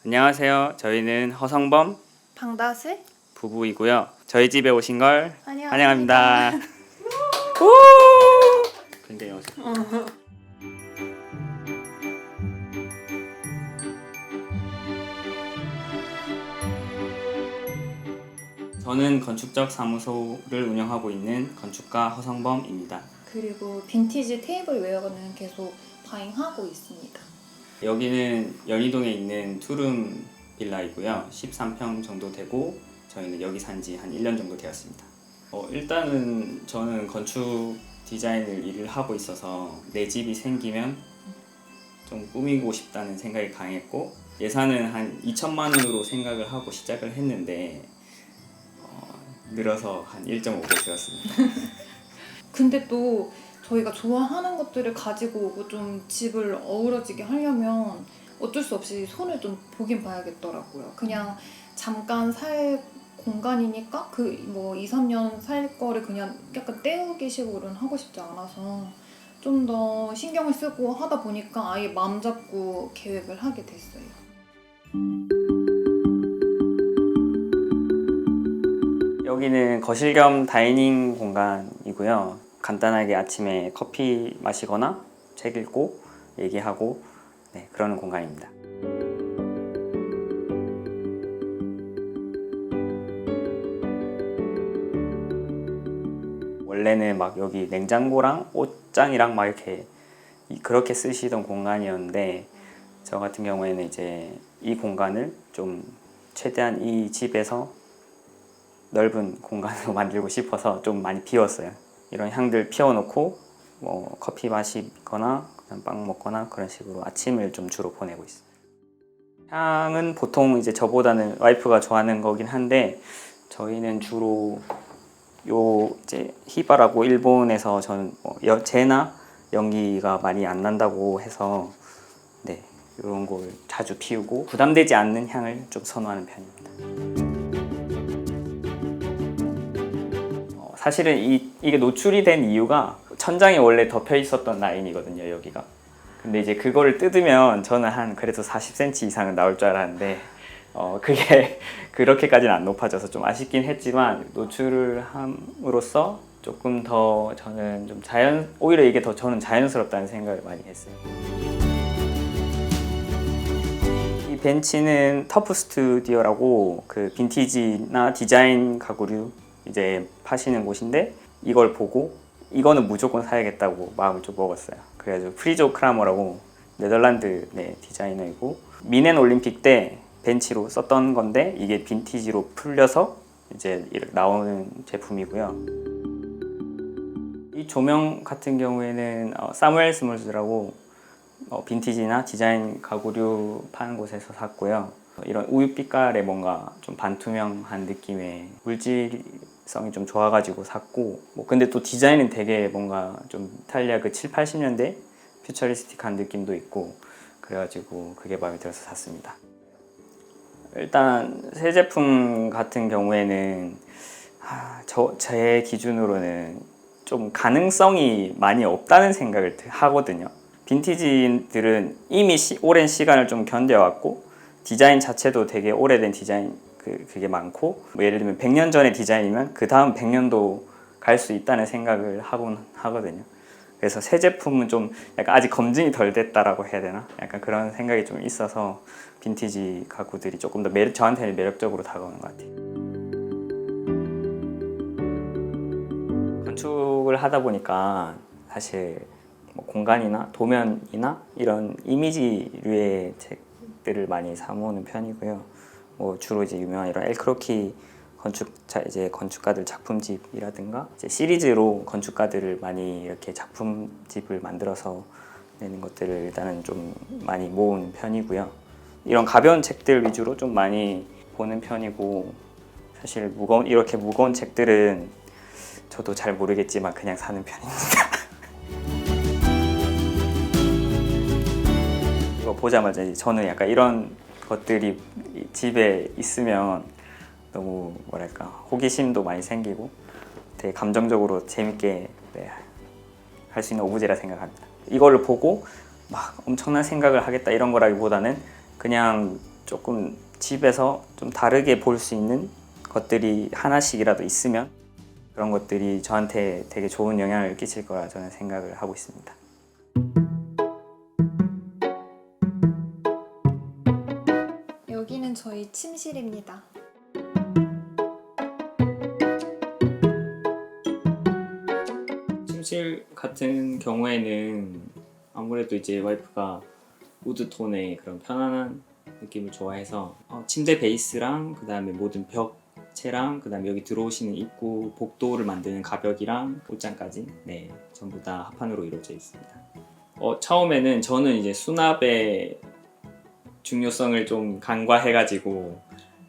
안녕하세요. 저희는 허성범 방다슬 부부이고요. 저희 집에 오신 걸 환영합니다. 환영합니다. 우! 굉장히 어색해. 저는 건축적 사무소를 운영하고 있는 건축가 허성범입니다. 그리고 빈티지 테이블웨어는 계속 바잉하고 있습니다. 여기는 연희동에 있는 투룸 빌라이고요. 13평 정도 되고 저희는 여기 산지 한 1년 정도 되었습니다. 일단은 저는 건축 디자인을 일을 하고 있어서 내 집이 생기면 좀 꾸미고 싶다는 생각이 강했고 예산은 한 2천만 원으로 생각을 하고 시작을 했는데 늘어서 한 1.5배 되었습니다. 근데 또 저희가 좋아하는 것들을 가지고 오고 좀 집을 어우러지게 하려면 어쩔 수 없이 손을 좀 보긴 봐야겠더라고요. 그냥 잠깐 살 공간이니까 그 뭐 2, 3년 살 거를 그냥 약간 때우기 식으로는 하고 싶지 않아서 좀 더 신경을 쓰고 하다 보니까 아예 마음 잡고 계획을 하게 됐어요. 여기는 거실 겸 다이닝 공간이고요. 간단하게 아침에 커피 마시거나 책 읽고 얘기하고 그러는 공간입니다. 원래는 막 여기 냉장고랑 옷장이랑 막 이렇게 그렇게 쓰시던 공간이었는데 저 같은 경우에는 이제 이 공간을 좀 최대한 이 집에서 넓은 공간으로 만들고 싶어서 좀 많이 비웠어요. 이런 향들 피워놓고 뭐 커피 마시거나 그냥 빵 먹거나 그런 식으로 아침을 좀 주로 보내고 있어요. 향은 보통 이제 저보다는 와이프가 좋아하는 거긴 한데 저희는 주로 요 이제 히바라고 일본에서 저는 재나 연기가 많이 안 난다고 해서 이런 걸 자주 피우고 부담되지 않는 향을 좀 선호하는 편입니다. 사실은 이게 노출이 된 이유가 천장이 원래 덮여 있었던 라인이거든요, 여기가. 근데 이제 그거를 뜯으면 저는 한 그래도 40cm 이상은 나올 줄 알았는데 그게 그렇게까지는 안 높아져서 좀 아쉽긴 했지만 노출을 함으로써 조금 더 저는 좀 오히려 이게 더 저는 자연스럽다는 생각을 많이 했어요. 이 벤치는 터프 스튜디오라고 그 빈티지나 디자인 가구류 이제 파시는 곳인데 이걸 보고 이거는 무조건 사야겠다고 마음을 좀 먹었어요. 그래가지고 프리조 크라머라고 네덜란드 디자이너이고 미넨 올림픽 때 벤치로 썼던 건데 이게 빈티지로 풀려서 이제 이렇게 나오는 제품이고요. 이 조명 같은 경우에는 사무엘 스몰즈라고 빈티지나 디자인 가구류 파는 곳에서 샀고요. 이런 우윳빛깔의 뭔가 좀 반투명한 느낌의 물질성이 좀 좋아가지고 샀고 근데 또 디자인은 되게 뭔가 좀 이탈리아 그 7, 80년대 퓨처리스틱한 느낌도 있고 그래가지고 그게 마음에 들어서 샀습니다. 일단 새 제품 같은 경우에는 제 기준으로는 좀 가능성이 많이 없다는 생각을 하거든요. 빈티지들은 이미 오랜 시간을 좀 견뎌왔고 디자인 자체도 되게 오래된 디자인 그게 많고 예를 들면 100년 전의 디자인이면 그 다음 100년도 갈 수 있다는 생각을 하거든요. 그래서 새 제품은 좀 약간 아직 검증이 덜 됐다라고 해야 되나? 약간 그런 생각이 좀 있어서 빈티지 가구들이 조금 더 저한테는 매력적으로 다가오는 것 같아요. 건축을 하다 보니까 사실 공간이나 도면이나 이런 이미지류의 책들을 많이 사모으는 편이고요. 주로 이제 유명한 이런 엘크로키 건축가들 작품집이라든가 이제 시리즈로 건축가들을 많이 이렇게 작품집을 만들어서 내는 것들을 일단은 좀 많이 모으는 편이고요. 이런 가벼운 책들 위주로 좀 많이 보는 편이고 사실 이렇게 무거운 책들은 저도 잘 모르겠지만 그냥 사는 편입니다. 이거 보자마자 저는 약간 이런 것들이 집에 있으면 너무 뭐랄까 호기심도 많이 생기고 되게 감정적으로 재밌게 할 수 있는 오브제라 생각합니다. 이거를 보고 막 엄청난 생각을 하겠다 이런 거라기보다는 그냥 조금 집에서 좀 다르게 볼 수 있는 것들이 하나씩이라도 있으면 그런 것들이 저한테 되게 좋은 영향을 끼칠 거라 저는 생각을 하고 있습니다. 여기는 저희 침실입니다. 침실 같은 경우에는 아무래도 이제 와이프가 우드톤의 그런 편안한 느낌을 좋아해서 침대 베이스랑 그 다음에 모든 벽체랑 그 다음에 여기 들어오시는 입구 복도를 만드는 가벽이랑 옷장까지 네 전부 다 합판으로 이루어져 있습니다. 처음에는 저는 이제 수납의 중요성을 좀 간과해가지고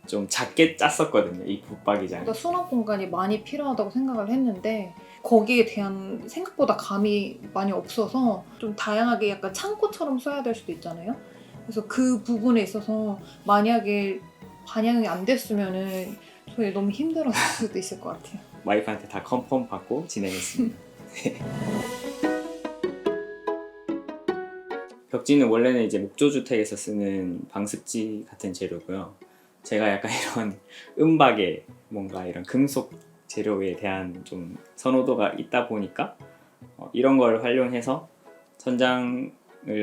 좀 작게 짰었거든요, 이 붙박이장. 그러니까 수납 공간이 많이 필요하다고 생각을 했는데 거기에 대한 생각보다 감이 많이 없어서 좀 다양하게 약간 창고처럼 써야 될 수도 있잖아요. 그래서 그 부분에 있어서 만약에 반영이 안 됐으면은 저희 너무 힘들었을 수도 있을 것 같아요. 와이프한테 다 컨펌 받고 진행했습니다. 벽지는 원래는 이제 목조주택에서 쓰는 방습지 같은 재료고요. 제가 약간 이런 은박에 뭔가 이런 금속 재료에 대한 좀 선호도가 있다 보니까 이런 걸 활용해서 천장을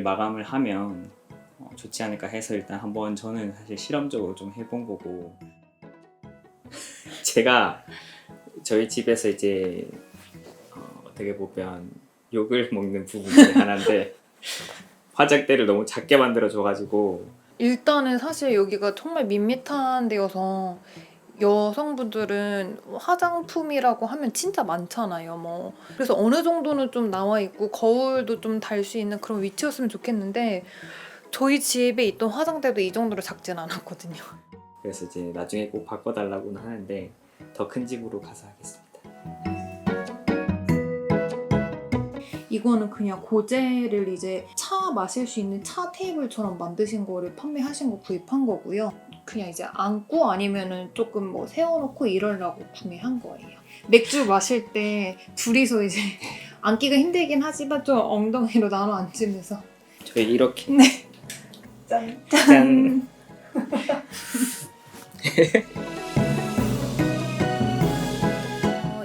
마감을 하면 좋지 않을까 해서 일단 한번 저는 사실 실험적으로 좀 해본 거고 제가 저희 집에서 이제 어떻게 보면 욕을 먹는 부분 중에 하나인데 화장대를 너무 작게 만들어줘가지고 일단은 사실 여기가 정말 밋밋한 데여서 여성분들은 화장품이라고 하면 진짜 많잖아요. 뭐 그래서 어느 정도는 좀 나와 있고 거울도 좀 달 수 있는 그런 위치였으면 좋겠는데 저희 집에 있던 화장대도 이 정도로 작진 않았거든요. 그래서 이제 나중에 꼭 바꿔달라고는 하는데 더 큰 집으로 가서 하겠습니다. 이거는 그냥 고제를 이제 차 마실 수 있는 차 테이블처럼 만드신 거를 판매하신 거 구입한 거고요. 그냥 이제 앉고 아니면은 조금 뭐 세워놓고 이러려고 구매한 거예요. 맥주 마실 때 둘이서 이제 앉기가 힘들긴 하지만 좀 엉덩이로 나눠 앉으면서 저희 이렇게 네. 짠. 짠.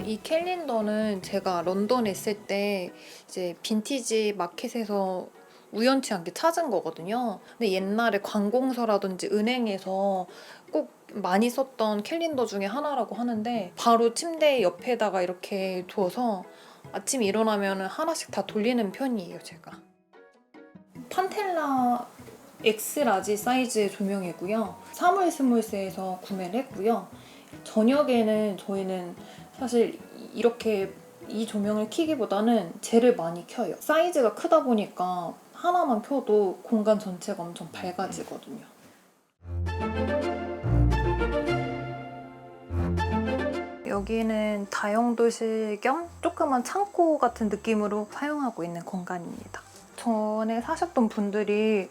이 캘린더는 제가 런던에 있을 때 이제 빈티지 마켓에서 우연치 않게 찾은 거거든요. 근데 옛날에 관공서라든지 은행에서 꼭 많이 썼던 캘린더 중에 하나라고 하는데 바로 침대 옆에다가 이렇게 두어서 아침에 일어나면 하나씩 다 돌리는 편이에요, 제가. 판텔라 X라지 사이즈의 조명이고요. 사물스몰스에서 구매를 했고요. 저녁에는 저희는 사실 이렇게 이 조명을 켜기보다는 쟤를 많이 켜요. 사이즈가 크다 보니까 하나만 켜도 공간 전체가 엄청 밝아지거든요. 여기는 다용도실 겸 조그만 창고 같은 느낌으로 사용하고 있는 공간입니다. 전에 사셨던 분들이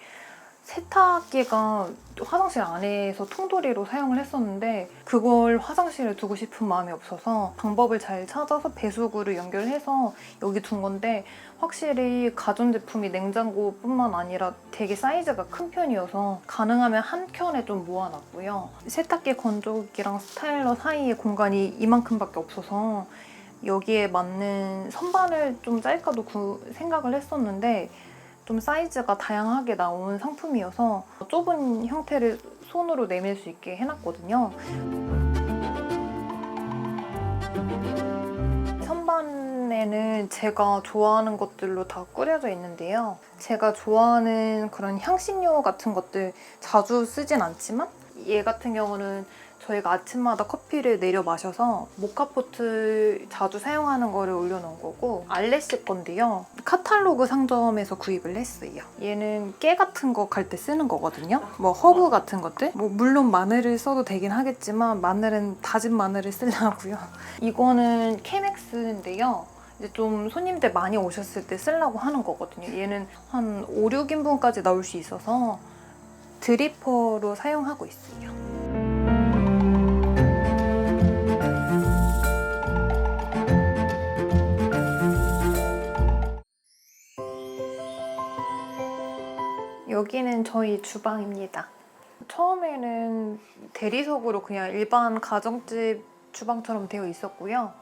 세탁기가 화장실 안에서 통돌이로 사용을 했었는데 그걸 화장실에 두고 싶은 마음이 없어서 방법을 잘 찾아서 배수구를 연결해서 여기 둔 건데 확실히 가전제품이 냉장고뿐만 아니라 되게 사이즈가 큰 편이어서 가능하면 한 켠에 좀 모아놨고요. 세탁기 건조기랑 스타일러 사이에 공간이 이만큼밖에 없어서 여기에 맞는 선반을 좀 짤까도 생각을 했었는데 좀 사이즈가 다양하게 나온 상품이어서 좁은 형태를 손으로 내밀 수 있게 해놨거든요. 선반에는 제가 좋아하는 것들로 다 꾸려져 있는데요. 제가 좋아하는 그런 향신료 같은 것들 자주 쓰진 않지만 얘 같은 경우는 저희가 아침마다 커피를 내려 마셔서 모카포트 자주 사용하는 거를 올려놓은 거고 알레시 건데요. 카탈로그 상점에서 구입을 했어요. 얘는 깨 같은 거 갈 때 쓰는 거거든요. 뭐 허브 같은 것들? 뭐 물론 마늘을 써도 되긴 하겠지만 마늘은 다진 마늘을 쓰려고요. 이거는 케맥스인데요. 이제 좀 손님들 많이 오셨을 때 쓰려고 하는 거거든요. 얘는 한 5, 6인분까지 나올 수 있어서 드리퍼로 사용하고 있어요. 여기는 저희 주방입니다. 처음에는 대리석으로 그냥 일반 가정집 주방처럼 되어 있었고요.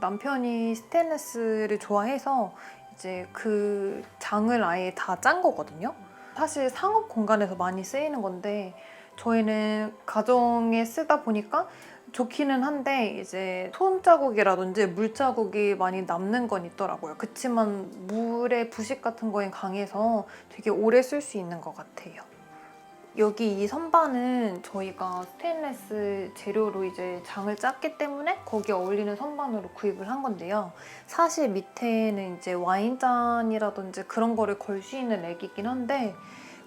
남편이 스테인리스를 좋아해서 이제 그 장을 아예 다 짠 거거든요. 사실 상업 공간에서 많이 쓰이는 건데 저희는 가정에 쓰다 보니까 좋기는 한데 이제 손자국이라든지 물자국이 많이 남는 건 있더라고요. 그치만 물의 부식 같은 거엔 강해서 되게 오래 쓸 수 있는 것 같아요. 여기 이 선반은 저희가 스테인리스 재료로 이제 장을 짰기 때문에 거기에 어울리는 선반으로 구입을 한 건데요. 사실 밑에는 이제 와인잔이라든지 그런 거를 걸 수 있는 렉이긴 한데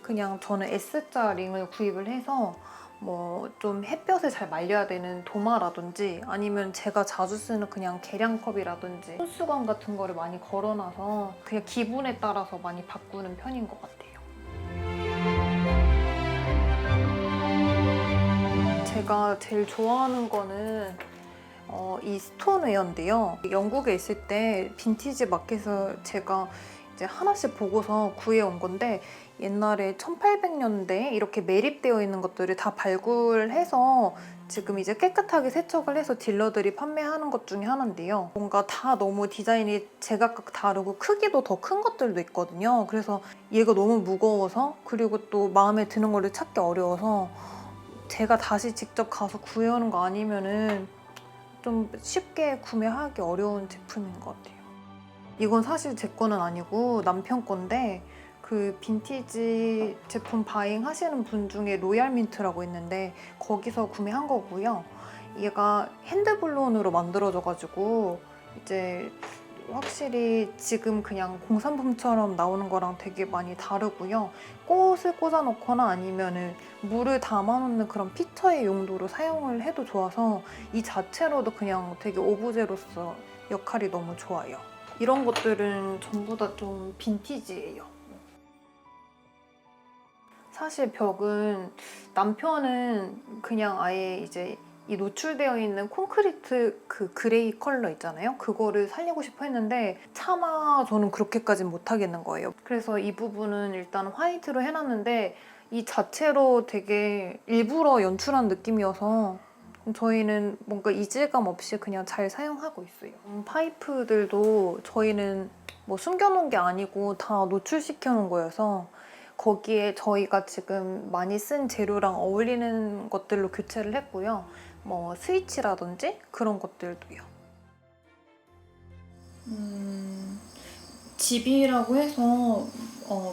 그냥 저는 S자 링을 구입을 해서 뭐 좀 햇볕에 잘 말려야 되는 도마라든지 아니면 제가 자주 쓰는 그냥 계량컵이라든지 손수건 같은 거를 많이 걸어놔서 그냥 기분에 따라서 많이 바꾸는 편인 것 같아요. 제가 제일 좋아하는 거는 이 스톤웨어인데요. 영국에 있을 때 빈티지 마켓에서 제가 이제 하나씩 보고서 구해온 건데 옛날에 1800년대에 이렇게 매립되어 있는 것들을 다 발굴해서 지금 이제 깨끗하게 세척을 해서 딜러들이 판매하는 것 중에 하나인데요. 뭔가 다 너무 디자인이 제각각 다르고 크기도 더 큰 것들도 있거든요. 그래서 얘가 너무 무거워서 그리고 또 마음에 드는 거를 찾기 어려워서 제가 다시 직접 가서 구해오는 거 아니면은 좀 쉽게 구매하기 어려운 제품인 것 같아요. 이건 사실 제 거는 아니고 남편 건데 그 빈티지 제품 바잉 하시는 분 중에 로얄민트라고 있는데 거기서 구매한 거고요. 얘가 핸드블론으로 만들어져가지고 이제 확실히 지금 그냥 공산품처럼 나오는 거랑 되게 많이 다르고요. 꽃을 꽂아놓거나 아니면은 물을 담아놓는 그런 피처의 용도로 사용을 해도 좋아서 이 자체로도 그냥 되게 오브제로서 역할이 너무 좋아요. 이런 것들은 전부 다 좀 빈티지예요. 사실 벽은 남편은 그냥 아예 이제 이 노출되어 있는 콘크리트 그 그레이 컬러 있잖아요. 그거를 살리고 싶어 했는데 차마 저는 그렇게까지는 못하겠는 거예요. 그래서 이 부분은 일단 화이트로 해놨는데 이 자체로 되게 일부러 연출한 느낌이어서 저희는 뭔가 이질감 없이 그냥 잘 사용하고 있어요. 파이프들도 저희는 뭐 숨겨놓은 게 아니고 다 노출시켜 놓은 거여서 거기에 저희가 지금 많이 쓴 재료랑 어울리는 것들로 교체를 했고요. 뭐 스위치라든지 그런 것들도요. 집이라고 해서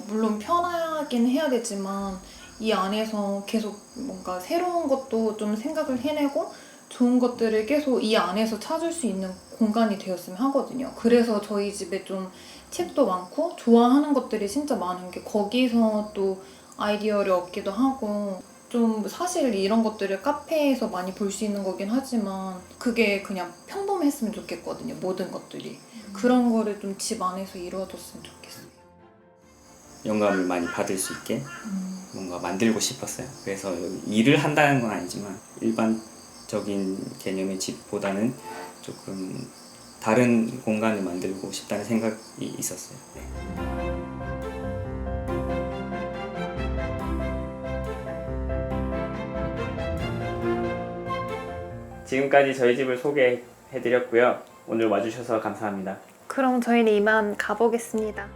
물론 편하긴 해야 되지만 이 안에서 계속 뭔가 새로운 것도 좀 생각을 해내고 좋은 것들을 계속 이 안에서 찾을 수 있는 공간이 되었으면 하거든요. 그래서 저희 집에 좀 책도 많고 좋아하는 것들이 진짜 많은 게 거기서 또 아이디어를 얻기도 하고 좀 사실 이런 것들을 카페에서 많이 볼 수 있는 거긴 하지만 그게 그냥 평범했으면 좋겠거든요. 모든 것들이. 그런 거를 좀 집 안에서 이루어졌으면 좋겠어요. 영감을 많이 받을 수 있게 뭔가 만들고 싶었어요. 그래서 일을 한다는 건 아니지만 일반적인 개념의 집보다는 조금 다른 공간을 만들고 싶다는 생각이 있었어요. 네. 지금까지 저희 집을 소개해드렸고요. 오늘 와주셔서 감사합니다. 그럼 저희는 이만 가보겠습니다.